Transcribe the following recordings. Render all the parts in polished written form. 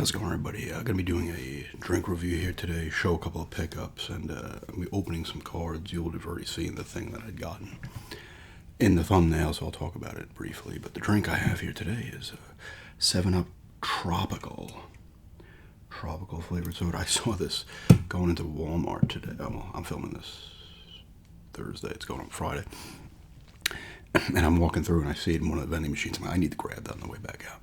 How's it going, everybody? I'm going to be doing a drink review here today, show a couple of pickups, and I'm opening some cards. You'll have already seen the thing that I'd gotten in the thumbnail, so I'll talk about it briefly. But the drink I have here today is 7-Up Tropical flavored soda. I saw this going into Walmart today. Well, I'm filming this Thursday. It's going on Friday. And I'm walking through and I see it in one of the vending machines. I'm like, I need to grab that on the way back out.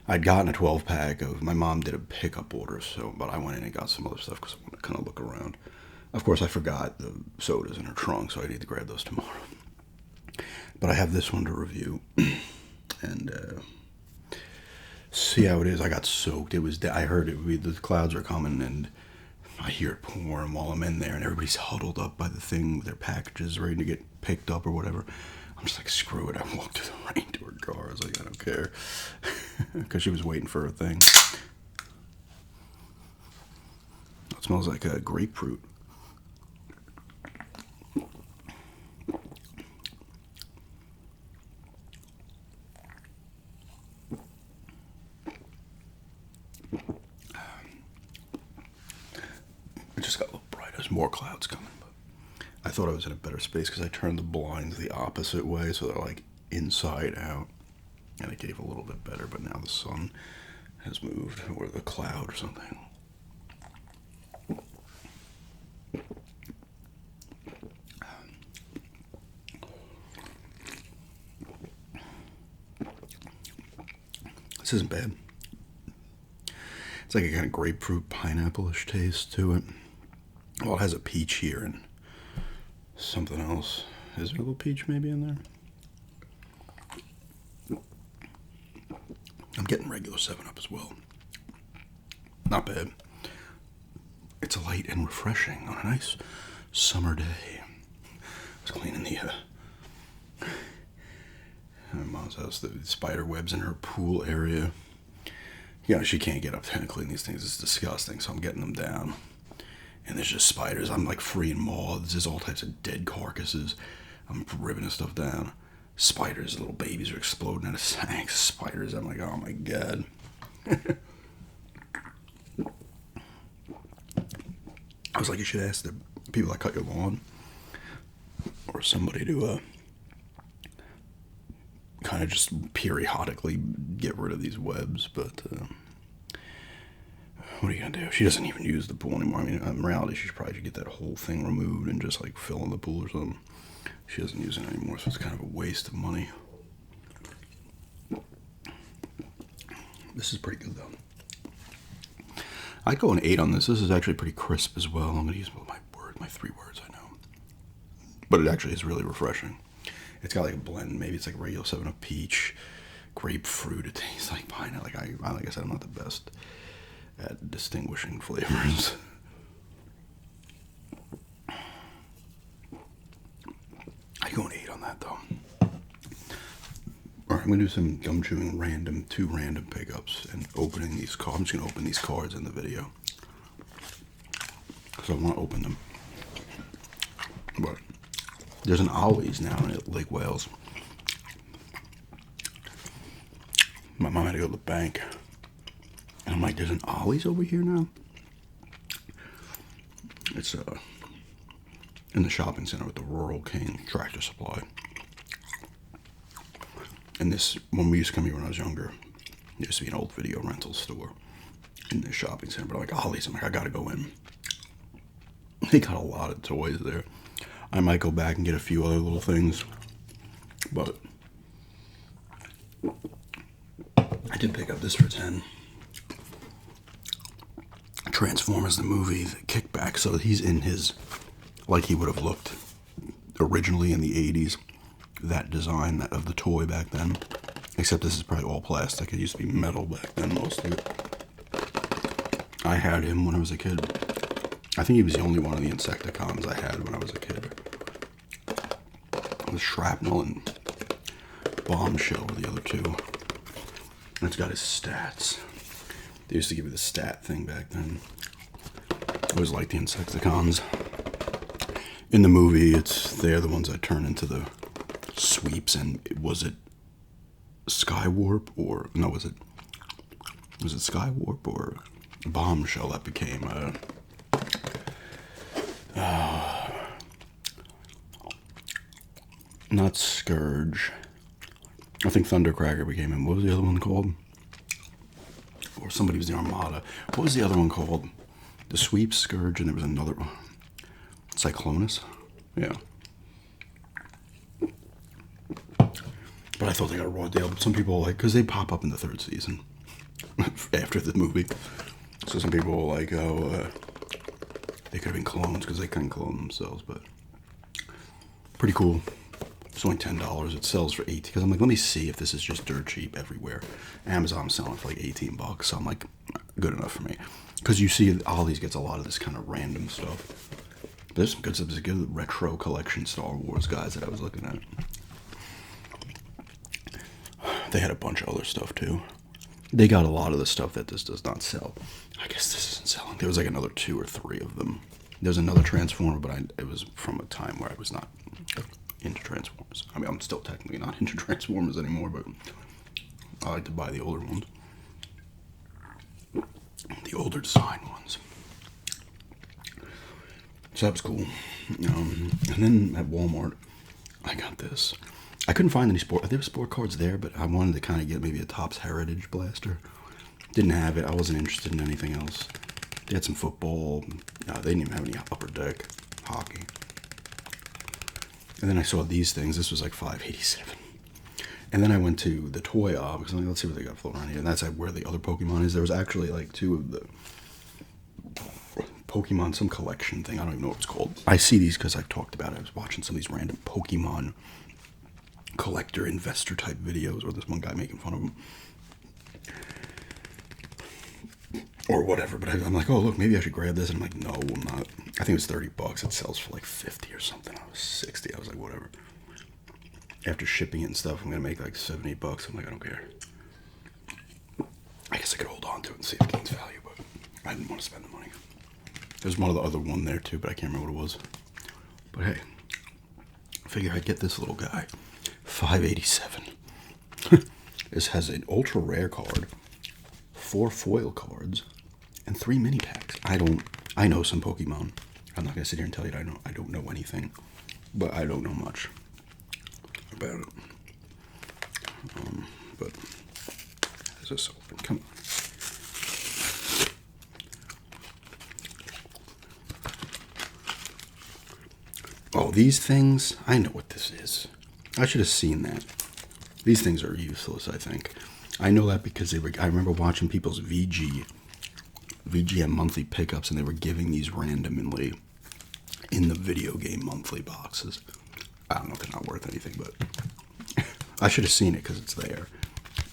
I'd gotten a 12-pack of, my mom did a pickup order, but I went in and got some other stuff because I want to kind of look around. Of course, I forgot the sodas in her trunk, so I need to grab those tomorrow. But I have this one to review and see how it is. I got soaked. I heard the clouds are coming, and I hear it pouring while I'm in there, and everybody's huddled up by the thing with their packages ready to get picked up or whatever. I'm just like, screw it. I walked through the rain to her car. I was like, I don't care. Because she was waiting for her thing. It smells like a grapefruit. It just got a little bright. There's more clouds coming. I thought I was in a better space because I turned the blinds the opposite way, so they're like inside out, and it gave a little bit better, but now the sun has moved, or the cloud or something. This isn't bad. It's like a kind of grapefruit, pineapple-ish taste to it. Well, it has a peach here and something else. Is there a little peach maybe in there? I'm getting regular 7-Up as well. Not bad. It's light and refreshing on a nice summer day. I was cleaning my mom's house, the spider webs in her pool area. Yeah, she can't get up there and clean these things. It's disgusting, so I'm getting them down. And there's just spiders. I'm like freeing moths. There's all types of dead carcasses. I'm ripping this stuff down. Spiders, little babies are exploding out of tanks. Spiders. I'm like, oh my god. I was like, you should ask the people that cut your lawn or somebody to kind of just periodically get rid of these webs, but what are you gonna do? She doesn't even use the pool anymore. I mean, in reality, she should probably get that whole thing removed and just like fill in the pool or something. She doesn't use it anymore, so it's kind of a waste of money. This is pretty good though. I'd go an 8 on this. This is actually pretty crisp as well. I'm gonna use my 3 words I know, but it actually is really refreshing. It's got like a blend. Maybe it's like regular 7-Up peach, grapefruit. It tastes like pineapple. Like I said, I'm not the best at distinguishing flavors. I go an 8 on that though. Alright, I'm gonna do some gum chewing two random pickups and opening these cards. I'm just gonna open these cards in the video because I want to open them. But there's an Ollie's now at Lake Wales. My mom had to go to the bank. And I'm like, there's an Ollie's over here now? It's in the shopping center with the Rural King Tractor Supply. And this, when we used to come here when I was younger, there used to be an old video rental store in the shopping center. But I'm like, Ollie's, I'm like, I gotta go in. They got a lot of toys there. I might go back and get a few other little things. But I did pick up this for 10. Transformers the movie, the Kickback, so he's in his, like he would have looked originally in the 80s, that design of the toy back then, except this is probably all plastic. It used to be metal back then, most of it. I had him when I was a kid. I think he was the only one of the Insecticons I had when I was a kid. The Shrapnel and Bombshell were the other two. And it's got his stats. They used to give you the stat thing back then. I always liked the Insecticons. In the movie, they're the ones that turn into the sweeps, and was it Skywarp or no? Was it was it Skywarp or Bombshell that became not Scourge. I think Thundercracker became him. What was the other one called? Or somebody was the Armada. What was the other one called? The Sweep, Scourge, and there was another one. Cyclonus? Yeah. But I thought they got a raw deal. But some people because they pop up in the third season after the movie. So some people were like, oh, they could have been clones because they couldn't clone themselves. But pretty cool. It's only $10. It sells for $18. Because I'm like, let me see if this is just dirt cheap everywhere. Amazon's selling for like $18. So I'm like, good enough for me. Because you see, Ollie's gets a lot of this kind of random stuff. But there's some good stuff. There's a good retro collection Star Wars guys that I was looking at. They had a bunch of other stuff too. They got a lot of the stuff that this does not sell. I guess this isn't selling. There was like another 2 or 3 of them. There's another Transformer, but it was from a time where I was not into Transformers. I mean, I'm still technically not into Transformers anymore, but I like to buy the older ones. The older design ones. So that was cool. And then at Walmart, I got this. I couldn't find any there were sport cards there, but I wanted to kind of get maybe a Topps Heritage Blaster. Didn't have it. I wasn't interested in anything else. They had some football. No, they didn't even have any upper deck hockey. And then I saw these things. This was like $5.87. And then I went to the toy aisle because I'm like, let's see what they got floating around here. And that's like where the other Pokemon is. There was actually like 2 of the Pokemon, some collection thing. I don't even know what it's called. I see these because I've talked about it. I was watching some of these random Pokemon collector investor type videos, or this one guy making fun of them or whatever. But I'm like, oh look, maybe I should grab this. And I'm like, no, I'm not. I think it's $30. It sells for like 50 or something. I was 60. I was like, whatever. After shipping it and stuff, I'm gonna make like $70. I'm like, I don't care. I guess I could hold on to it and see if it gains value, but I didn't want to spend the money. There's one other one there too, but I can't remember what it was. But hey, I figure I'd get this little guy. $5.87. This has an ultra rare card, 4 foil cards, and 3 mini packs. I know some Pokemon. I'm not gonna sit here and tell you I don't know anything, but I don't know much about it. But is this open? Come on. Oh, these things. I know what this is. I should have seen that. These things are useless, I think. I know that because I remember watching people's VGM monthly pickups, and they were giving these randomly in the video game monthly boxes. I don't know if they're not worth anything, but I should have seen it because it's there.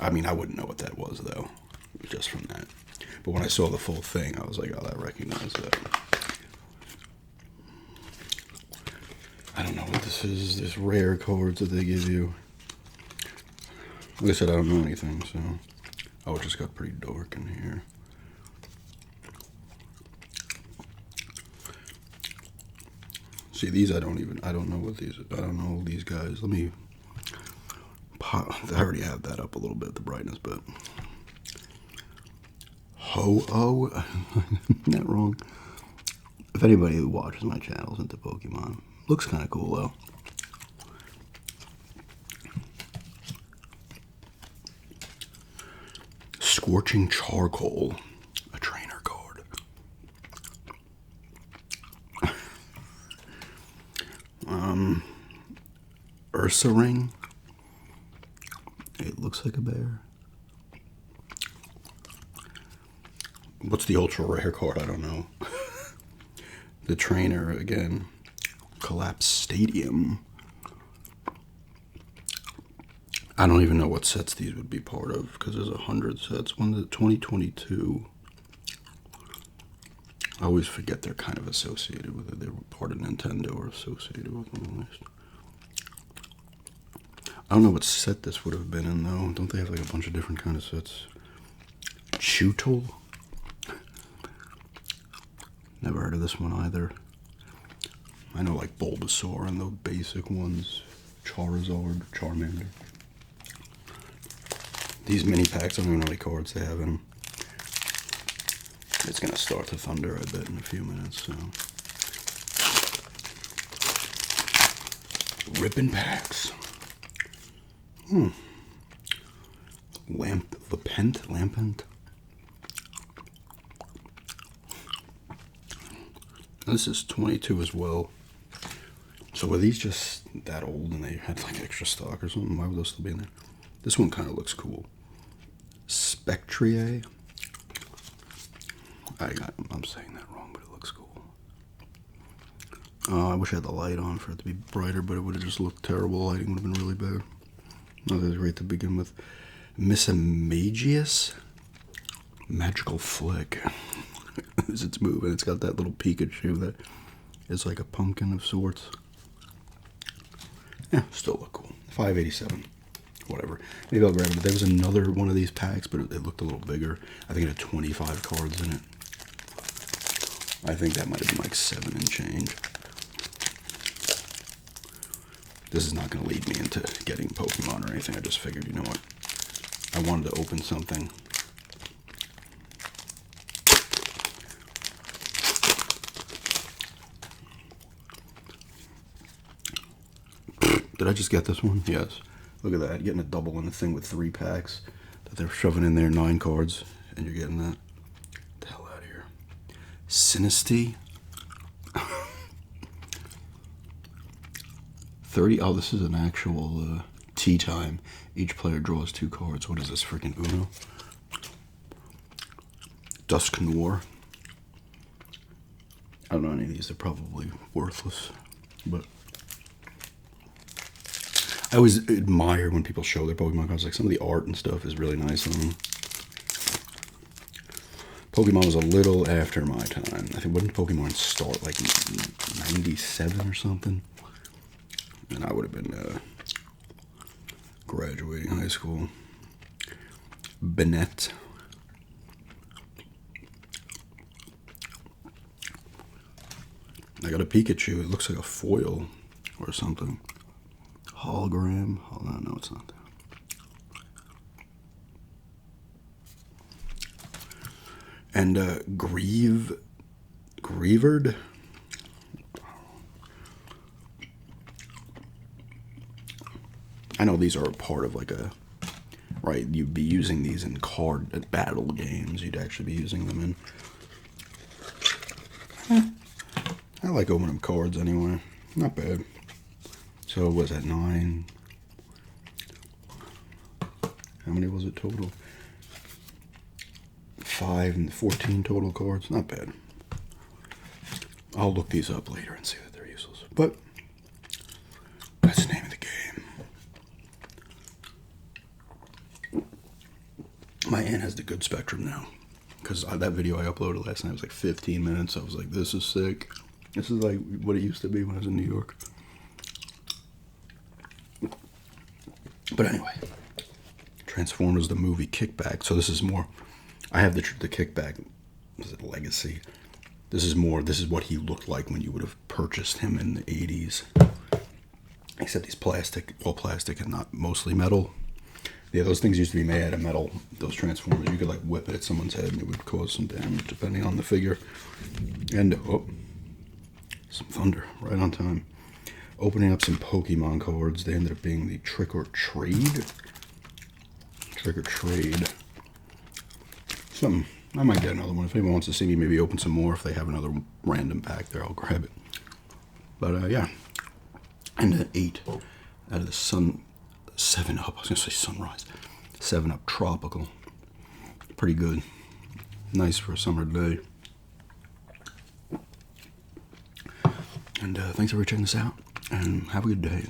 I mean, I wouldn't know what that was, though, just from that. But when I saw the full thing, I was like, oh, I recognize that. I don't know what this is. This rare cards that they give you. Like I said, I don't know anything, so. Oh, it just got pretty dark in here. See, these I don't know what these, I don't know these guys. Let me, I already have that up a little bit, the brightness, but. Ho-Oh? Isn't that wrong? If anybody who watches my channel is into Pokemon, looks kind of cool though. Scorching Charcoal, a trainer card. Ursa Ring. It looks like a bear. What's the ultra rare card? I don't know. The trainer again. Collapse Stadium. I don't even know what sets these would be part of because there's 100 sets. One to 2022. I always forget they're kind of associated with it. They were part of Nintendo or associated with them at least. I don't know what set this would have been in though. Don't they have like a bunch of different kind of sets? Chewtle? Never heard of this one either. I know like Bulbasaur and the basic ones. Charizard, Charmander. These mini packs, I don't even know how many cards they have in them. It's gonna start to thunder, I bet, in a few minutes. So, ripping packs. Lampent. This is 22 as well. So were these just that old and they had like extra stock or something? Why would those still be in there? This one kind of looks cool. Spectrier. I'm saying that wrong, but it looks cool. I wish I had the light on for it to be brighter, but it would have just looked terrible. Lighting would have been really bad. Not that great to begin with. Misamagius. Magical Flick. As it's moving, it's got that little Pikachu that is like a pumpkin of sorts. Yeah, still look cool. $5.87. Whatever. Maybe I'll grab it. There was another one of these packs, but it looked a little bigger. I think it had 25 cards in it. I think that might have been like 7 and change. This is not going to lead me into getting Pokemon or anything. I just figured, you know what? I wanted to open something. Did I just get this one? Yes. Look at that. Getting a double in the thing with 3 packs that they're shoving in there, 9 cards, and you're getting that. Get the hell out of here. Sinistea. 30. Oh, this is an actual tea time. Each player draws 2 cards. What is this, freaking Uno? Dusknoir. I don't know any of these. They're probably worthless, but I always admire when people show their Pokemon cards. Like, some of the art and stuff is really nice on them. Pokemon was a little after my time. I think, when did Pokemon start? Like 97 or something? And I would have been graduating high school. Bennett. I got a Pikachu. It looks like a foil or something. Hologram. Hold on, no, it's not that. And Greavard. I know these are a part of like a, right, you'd be using these in card battle games. You'd actually be using them in. I like opening cards anyway. Not bad. So was that 9? How many was it total? 5 and 14 total cards. Not bad. I'll look these up later and see that they're useless. But that's the name of the game. My aunt has the good spectrum now. Because that video I uploaded last night was like 15 minutes. I was like, this is sick. This is like what it used to be when I was in New York. But anyway, Transformers the movie Kickback. So this is more, I have the Kickback, is it Legacy? This is what he looked like when you would have purchased him in the 80s. Except he's plastic, all plastic and not mostly metal. Yeah, those things used to be made out of metal, those Transformers. You could like whip it at someone's head and it would cause some damage depending on the figure. And, oh, some thunder, right on time. Opening up some Pokemon cards. They ended up being the Trick or Trade. Trick or Trade. Something. I might get another one. If anyone wants to see me maybe open some more, if they have another random pack there, I'll grab it. But, yeah. And an 8 out of the 7-Up. I was going to say Sunrise. 7-Up Tropical. Pretty good. Nice for a summer day. And thanks for checking this out. And have a good day.